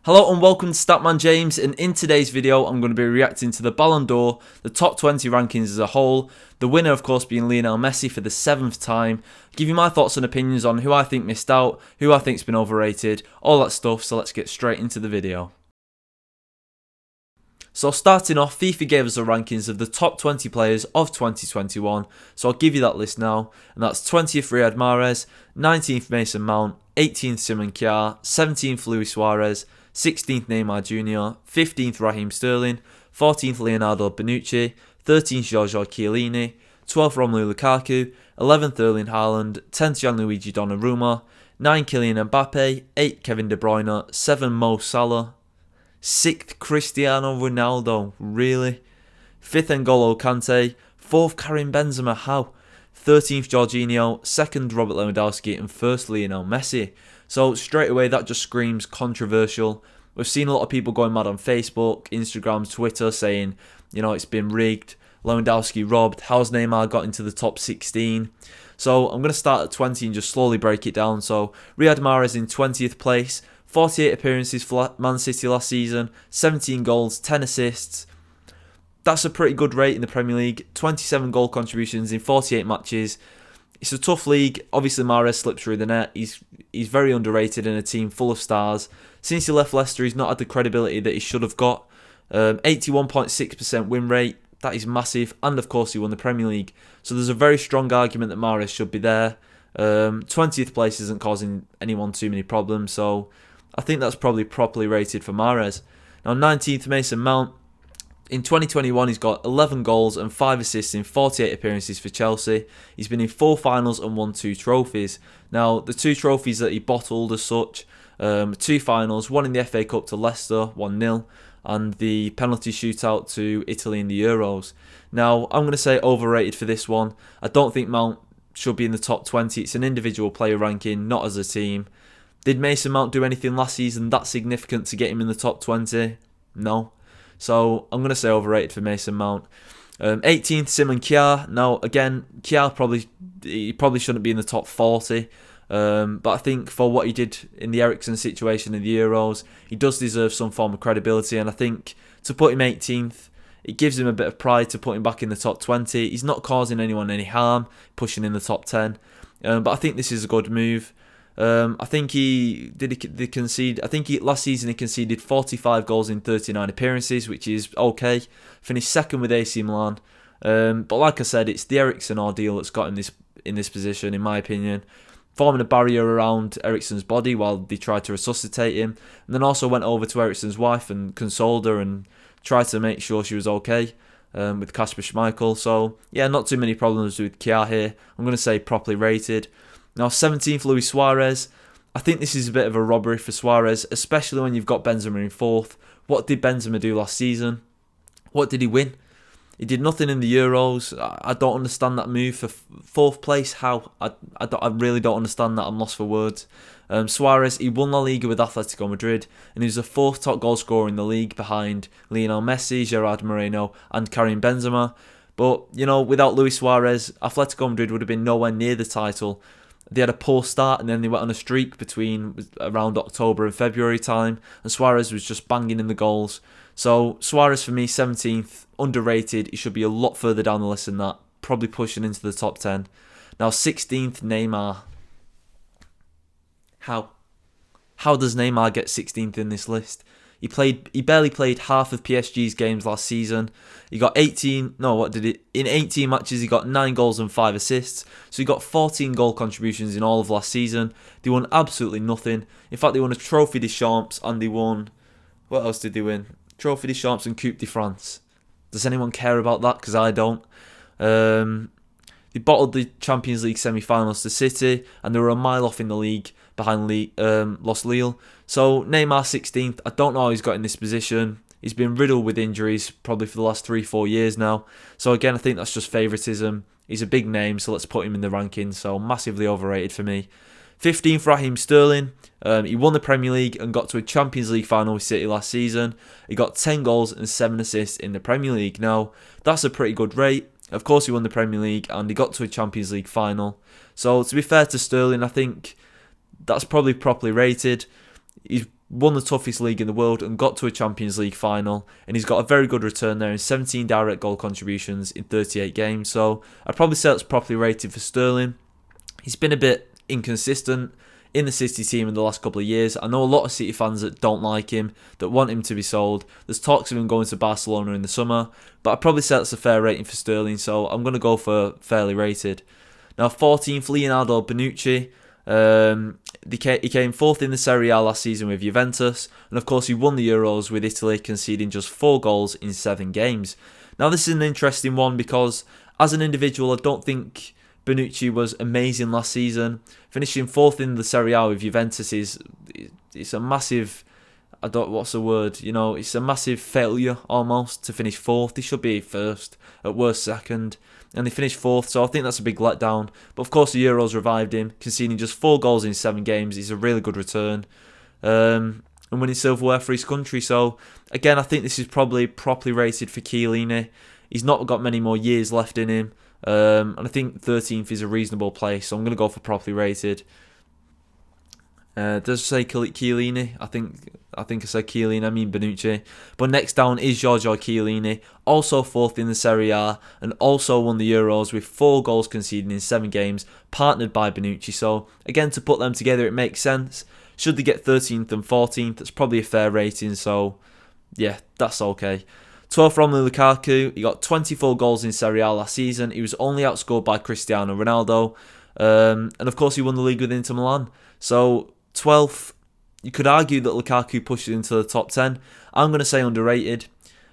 Hello and welcome to Statman James, and in today's video I'm going to be reacting to the Ballon d'Or, the top 20 rankings as a whole, the winner of course being Lionel Messi for the 7th time, give you my thoughts and opinions on who I think missed out, who I think's been overrated, all that stuff, so let's get straight into the video. So starting off, FIFA gave us the rankings of the top 20 players of 2021, so I'll give you that list now, and that's 20th Riyad Mahrez, 19th Mason Mount, 18th Simon Kjaer, 17th Luis Suarez, 16th Neymar Jr., 15th Raheem Sterling, 14th Leonardo Bonucci, 13th Giorgio Chiellini, 12th Romelu Lukaku, 11th Erling Haaland, 10th Gianluigi Donnarumma, 9 Kylian Mbappe, 8 Kevin De Bruyne, 7 Mo Salah, 6th Cristiano Ronaldo, really? 5th N'Golo Kante, 4th Karim Benzema, how? 13th Jorginho, 2nd Robert Lewandowski, and 1st Lionel Messi. So straight away that just screams controversial. We've seen a lot of people going mad on Facebook, Instagram, Twitter saying, you know, it's been rigged, Lewandowski robbed, how's Neymar got into the top 16? So I'm going to start at 20 and just slowly break it down. So Riyad Mahrez in 20th place, 48 appearances for Man City last season, 17 goals, 10 assists. That's a pretty good rate in the Premier League, 27 goal contributions in 48 matches. It's a tough league. Obviously, Mahrez slipped through the net. He's very underrated in a team full of stars. Since he left Leicester, he's not had the credibility that he should have got. 81.6% win rate. That is massive. And, of course, he won the Premier League. So there's a very strong argument that Mahrez should be there. 20th place isn't causing anyone too many problems. So I think that's probably properly rated for Mahrez. Now, 19th, Mason Mount. In 2021, he's got 11 goals and 5 assists in 48 appearances for Chelsea. He's been in 4 finals and won 2 trophies. Now, the 2 trophies that he bottled as such, 2 finals, one in the FA Cup to Leicester, 1-0, and the penalty shootout to Italy in the Euros. Now, I'm going to say overrated for this one. I don't think Mount should be in the top 20. It's an individual player ranking, not as a team. Did Mason Mount do anything last season that significant to get him in the top 20? No. So I'm going to say overrated for Mason Mount. 18th, Simon Kjaer. Now, again, Kjaer probably shouldn't be in the top 40. But I think for what he did in the Eriksen situation in the Euros, he does deserve some form of credibility. And I think to put him 18th, it gives him a bit of pride to put him back in the top 20. He's not causing anyone any harm, pushing in the top 10. But I think this is a good move. I think last season he conceded 45 goals in 39 appearances, which is okay. Finished second with AC Milan. But like I said, it's the Eriksen ordeal that's got him in this position, in my opinion. Forming a barrier around Eriksen's body while they tried to resuscitate him. And then also went over to Eriksen's wife and consoled her and tried to make sure she was okay with Kasper Schmeichel. So, yeah, not too many problems with Kjaer here. I'm going to say properly rated. Now, 17th, Luis Suarez. I think this is a bit of a robbery for Suarez, especially when you've got Benzema in 4th. What did Benzema do last season? What did he win? He did nothing in the Euros. I don't understand that move for 4th place. How? I really don't understand that. I'm lost for words. Suarez, he won La Liga with Atletico Madrid, and he was the 4th top goal scorer in the league behind Lionel Messi, Gerard Moreno, and Karim Benzema. But, you know, without Luis Suarez, Atletico Madrid would have been nowhere near the title. They had a poor start and then they went on a streak between around October and February time, and Suarez was just banging in the goals. So Suarez for me, 17th, underrated. He should be a lot further down the list than that, probably pushing into the top 10. Now 16th, Neymar. How does Neymar get 16th in this list? He barely played half of PSG's games last season. He got in 18 matches he got 9 goals and 5 assists. So he got 14 goal contributions in all of last season. They won absolutely nothing. In fact, they won a Trophée des Champs and they won, what else did they win? Trophée des Champs and Coupe de France. Does anyone care about that? Because I don't. They bottled the Champions League semi-finals to City, and they were a mile off in the league behind Los Lille. So Neymar 16th, I don't know how he's got in this position. He's been riddled with injuries probably for the last 3-4 years now. So again, I think that's just favouritism. He's a big name, so let's put him in the rankings. So massively overrated for me. 15th, Raheem Sterling. He won the Premier League and got to a Champions League final with City last season. He got 10 goals and 7 assists in the Premier League. Now, that's a pretty good rate. Of course, he won the Premier League and he got to a Champions League final. So, to be fair to Sterling, I think that's probably properly rated. He's won the toughest league in the world and got to a Champions League final, and he's got a very good return there in 17 direct goal contributions in 38 games. So I'd probably say that's properly rated for Sterling. He's been a bit inconsistent in the City team in the last couple of years. I know a lot of City fans that don't like him, that want him to be sold. There's talks of him going to Barcelona in the summer, but I'd probably say that's a fair rating for Sterling, so I'm going to go for fairly rated. Now 14th, Leonardo Bonucci. He came 4th in the Serie A last season with Juventus, and of course he won the Euros with Italy, conceding just 4 goals in 7 games. Now this is an interesting one because as an individual, I don't think Bonucci was amazing last season. Finishing 4th in the Serie A with Juventus it's a massive, what's the word? It's a massive failure almost to finish 4th. He should be 1st, at worst 2nd. And they finished 4th, so I think that's a big letdown. But of course the Euros revived him, conceding just 4 goals in 7 games. It's a really good return. And winning silverware for his country. So again, I think this is probably properly rated for Chiellini. He's not got many more years left in him. And I think 13th is a reasonable place, so I'm going to go for properly rated. Does it say Chiellini? I think I said Chiellini, I mean Bonucci. But next down is Giorgio Chiellini, also 4th in the Serie A, and also won the Euros with 4 goals conceded in 7 games, partnered by Bonucci. So again, to put them together, it makes sense. Should they get 13th and 14th, that's probably a fair rating, so yeah, that's okay. 12th, Romelu Lukaku. He got 24 goals in Serie A last season. He was only outscored by Cristiano Ronaldo. And of course, he won the league with Inter Milan. So 12th, you could argue that Lukaku pushed it into the top 10. I'm going to say underrated.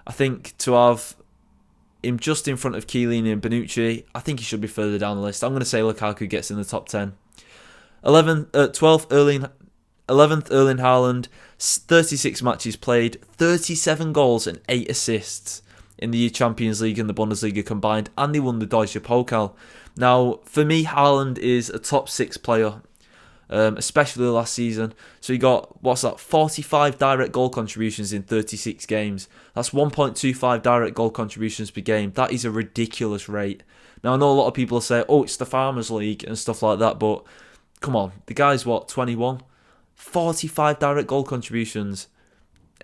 I think to have him just in front of Chiellini and Bonucci, I think he should be further down the list. I'm going to say Lukaku gets in the top 10. 12th, Erling Haaland, 36 matches played, 37 goals and 8 assists in the Champions League and the Bundesliga combined, and he won the Deutsche Pokal. Now, for me, Haaland is a top 6 player, especially last season. So he got, 45 direct goal contributions in 36 games. That's 1.25 direct goal contributions per game. That is a ridiculous rate. Now, I know a lot of people say, oh, it's the Farmers League and stuff like that, but come on, the guy's 21? 45 direct goal contributions.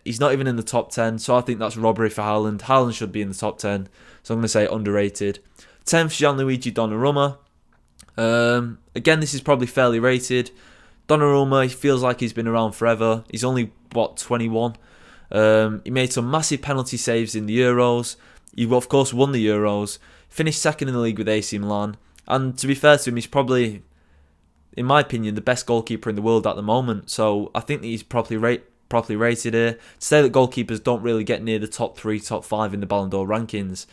He's not even in the top 10, so I think that's robbery for Haaland. Haaland should be in the top 10, so I'm going to say underrated. 10th, Gianluigi Donnarumma. Again, this is probably fairly rated. Donnarumma, he feels like he's been around forever. He's only, 21. He made some massive penalty saves in the Euros. He, of course, won the Euros. Finished 2nd in the league with AC Milan. And to be fair to him, he's probably, in my opinion, the best goalkeeper in the world at the moment. So I think that he's properly rated here. To say that goalkeepers don't really get near the top 3, top 5 in the Ballon d'Or rankings.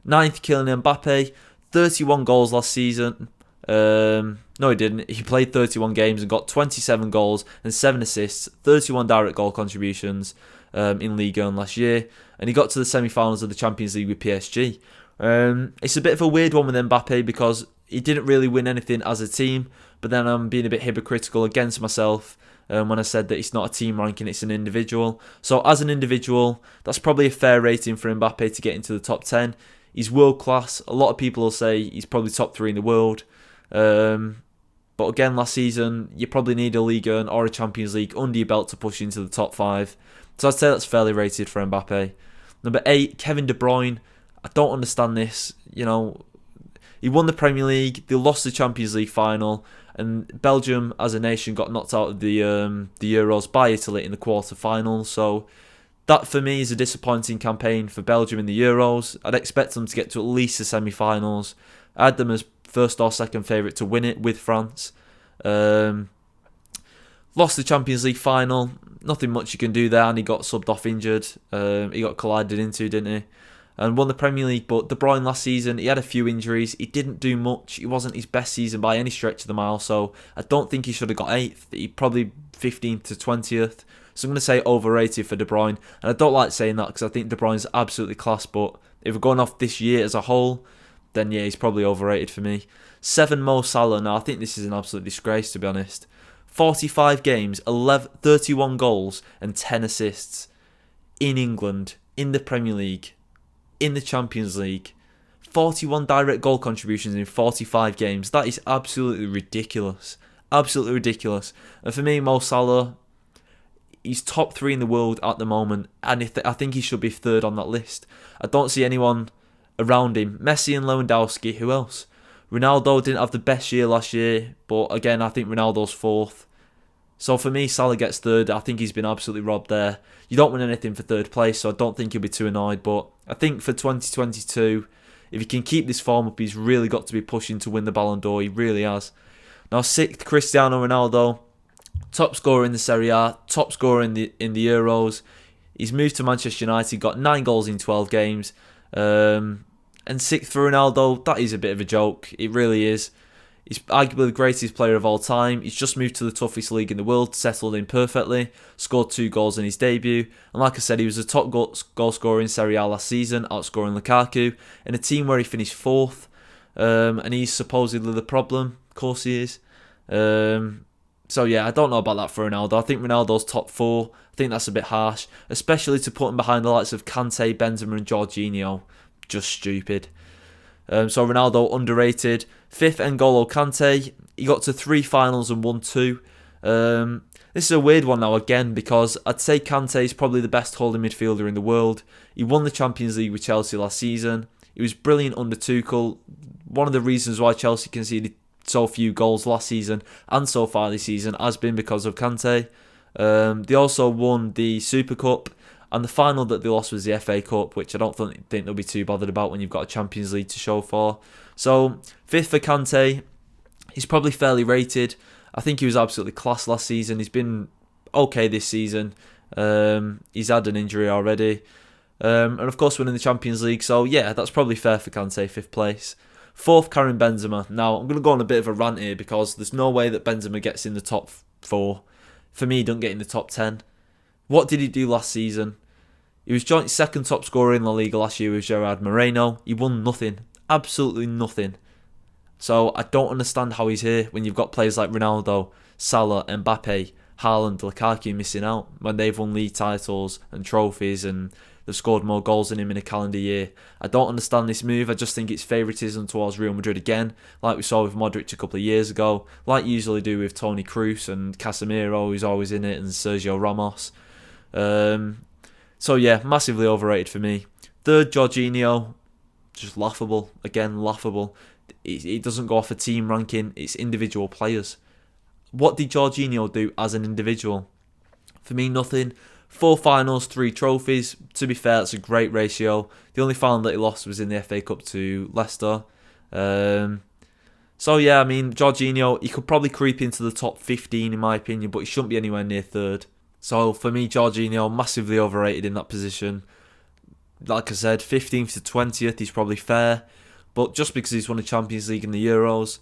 9th, Kylian Mbappe, 31 goals last season. No, he didn't. He played 31 games and got 27 goals and 7 assists, 31 direct goal contributions in Ligue 1 last year. And he got to the semi-finals of the Champions League with PSG. It's a bit of a weird one with Mbappe because he didn't really win anything as a team, but then I'm being a bit hypocritical against myself when I said that it's not a team ranking, it's an individual. So as an individual, that's probably a fair rating for Mbappe to get into the top 10. He's world class. A lot of people will say he's probably top 3 in the world. But again, last season, you probably need a Ligue 1 or a Champions League under your belt to push into the top 5. So I'd say that's fairly rated for Mbappe. Number 8, Kevin De Bruyne. I don't understand this. He won the Premier League, they lost the Champions League final, and Belgium as a nation got knocked out of the Euros by Italy in the quarter-finals. So that for me is a disappointing campaign for Belgium in the Euros. I'd expect them to get to at least the semi-finals. I had them as first or second favourite to win it with France. Lost the Champions League final. Nothing much you can do there, and he got subbed off injured. He got collided into, didn't he? And won the Premier League. But De Bruyne last season, he had a few injuries. He didn't do much. It wasn't his best season by any stretch of the mile. So I don't think he should have got 8th. He probably 15th to 20th. So I'm going to say overrated for De Bruyne. And I don't like saying that because I think De Bruyne's absolutely class. But if we're going off this year as a whole, then yeah, he's probably overrated for me. 7, Mo Salah. Now, I think this is an absolute disgrace, to be honest. 45 games, 31 goals and 10 assists in England, in the Premier League, in the Champions League. 41 direct goal contributions in 45 games. That is absolutely ridiculous. Absolutely ridiculous. And for me, Mo Salah, he's top 3 in the world at the moment, and I think he should be third on that list. I don't see anyone around him. Messi and Lewandowski, who else? Ronaldo didn't have the best year last year, but again, I think Ronaldo's fourth. So for me, Salah gets third. I think he's been absolutely robbed there. You don't win anything for third place, so I don't think he'll be too annoyed. But I think for 2022, if he can keep this form up, he's really got to be pushing to win the Ballon d'Or. He really has. Now, sixth, Cristiano Ronaldo. Top scorer in the Serie A, top scorer in the Euros. He's moved to Manchester United, got 9 goals in 12 games. And sixth for Ronaldo, that is a bit of a joke. It really is. He's arguably the greatest player of all time. He's just moved to the toughest league in the world, settled in perfectly, scored 2 goals in his debut. And like I said, he was a top goal scorer in Serie A last season, outscoring Lukaku, in a team where he finished 4th. And he's supposedly the problem. Of course he is. So yeah, I don't know about that for Ronaldo. I think Ronaldo's top 4. I think that's a bit harsh, especially to put him behind the likes of Kante, Benzema and Jorginho. Just stupid. So Ronaldo underrated. 5th, N'Golo Kante. He got to 3 finals and won 2. This is a weird one now again, because I'd say Kante is probably the best holding midfielder in the world. He won the Champions League with Chelsea last season. He was brilliant under Tuchel. One of the reasons why Chelsea conceded so few goals last season and so far this season has been because of Kante. They also won the Super Cup, and the final that they lost was the FA Cup, which I don't think they'll be too bothered about when you've got a Champions League to show for. So 5th for Kante. He's probably fairly rated. I think he was absolutely class last season. He's been okay this season. He's had an injury already. And of course winning the Champions League. So yeah, that's probably fair for Kante, 5th place. 4th, Karim Benzema. Now, I'm going to go on a bit of a rant here, because there's no way that Benzema gets in the top 4. For me, he don't get in the top 10. What did he do last season? He was joint 2nd top scorer in La Liga last year with Gerard Moreno. He won nothing. Absolutely nothing. So I don't understand how he's here when you've got players like Ronaldo, Salah, Mbappe, Haaland, Lukaku missing out when they've won league titles and trophies and they've scored more goals than him in a calendar year. I don't understand this move. I just think it's favouritism towards Real Madrid again, like we saw with Modric a couple of years ago, like you usually do with Toni Kroos and Casemiro, who's always in it, and Sergio Ramos. So yeah, massively overrated for me. 3rd, Jorginho, just laughable. Again, laughable. It doesn't go off a team ranking, it's individual players. What did Jorginho do as an individual? For me, nothing. 4 finals, 3 trophies. To be fair, that's a great ratio. The only final that he lost was in the FA Cup to Leicester. So yeah, I mean, Jorginho, he could probably creep into the top 15 in my opinion, but he shouldn't be anywhere near 3rd. So for me, Jorginho, massively overrated in that position. Like I said, 15th to 20th, he's probably fair. But just because he's won the Champions League and the Euros,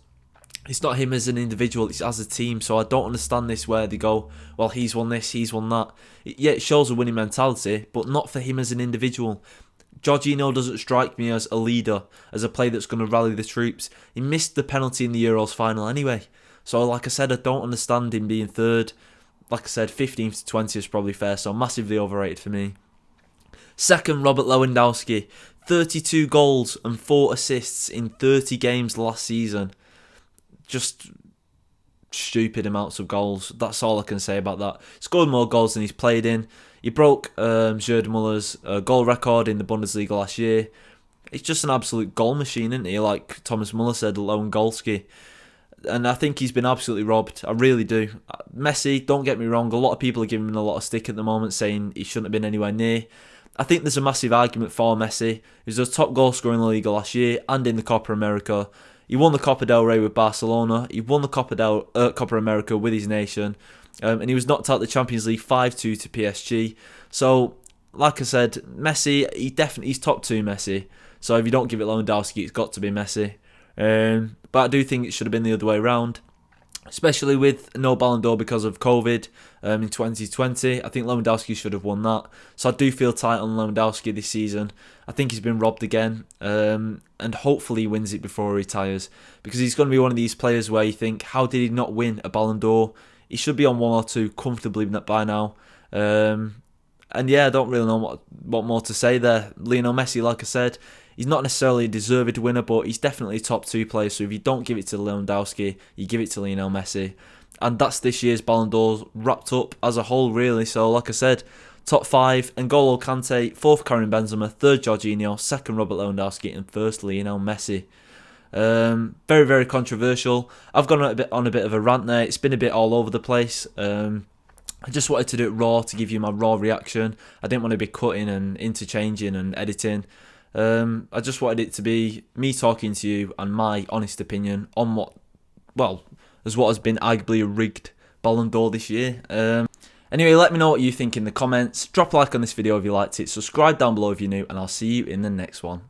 it's not him as an individual, it's as a team. So I don't understand this where they go, well, he's won this, he's won that. Yeah, it shows a winning mentality, but not for him as an individual. Jorginho doesn't strike me as a leader, as a player that's going to rally the troops. He missed the penalty in the Euros final anyway. So like I said, I don't understand him being 3rd. Like I said, 15th to 20th is probably fair, so massively overrated for me. 2nd, Robert Lewandowski. 32 goals and 4 assists in 30 games last season. Just stupid amounts of goals. That's all I can say about that. Scored more goals than he's played in. He broke Gerd Muller's goal record in the Bundesliga last year. It's just an absolute goal machine, isn't he? Like Thomas Muller said, Lewandowski. And I think he's been absolutely robbed. I really do. Messi, don't get me wrong, a lot of people are giving him a lot of stick at the moment, saying he shouldn't have been anywhere near. I think there's a massive argument for Messi. He was a top goal scorer in La Liga last year and in the Copa America. He won the Copa del Rey with Barcelona. He won the Copa America with his nation. And he was knocked out the Champions League 5-2 to PSG. So, like I said, Messi, he's top 2 Messi. So if you don't give it Lewandowski, it's got to be Messi. But I do think it should have been the other way around, especially with no Ballon d'Or because of COVID in 2020. I think Lewandowski should have won that. So I do feel tight on Lewandowski this season. I think he's been robbed again, and hopefully he wins it before he retires, because he's going to be one of these players where you think, how did he not win a Ballon d'Or? He should be on 1 or 2 comfortably by now. And yeah, I don't really know what more to say there. Lionel Messi, like I said, he's not necessarily a deserved winner, but he's definitely a top 2 player. So if you don't give it to Lewandowski, you give it to Lionel Messi. And that's this year's Ballon d'Or wrapped up as a whole, really. So, like I said, top 5, N'Golo Kante, 4th Karim Benzema, 3rd Jorginho, 2nd Robert Lewandowski, and 1st Lionel Messi. Very, very controversial. I've gone on a bit of a rant there. It's been a bit all over the place. I just wanted to do it raw to give you my raw reaction. I didn't want to be cutting and interchanging and editing. I just wanted it to be me talking to you and my honest opinion on what has been arguably a rigged Ballon d'Or this year. Anyway, let me know what you think in the comments. Drop a like on this video if you liked it. Subscribe down below if you're new, and I'll see you in the next one.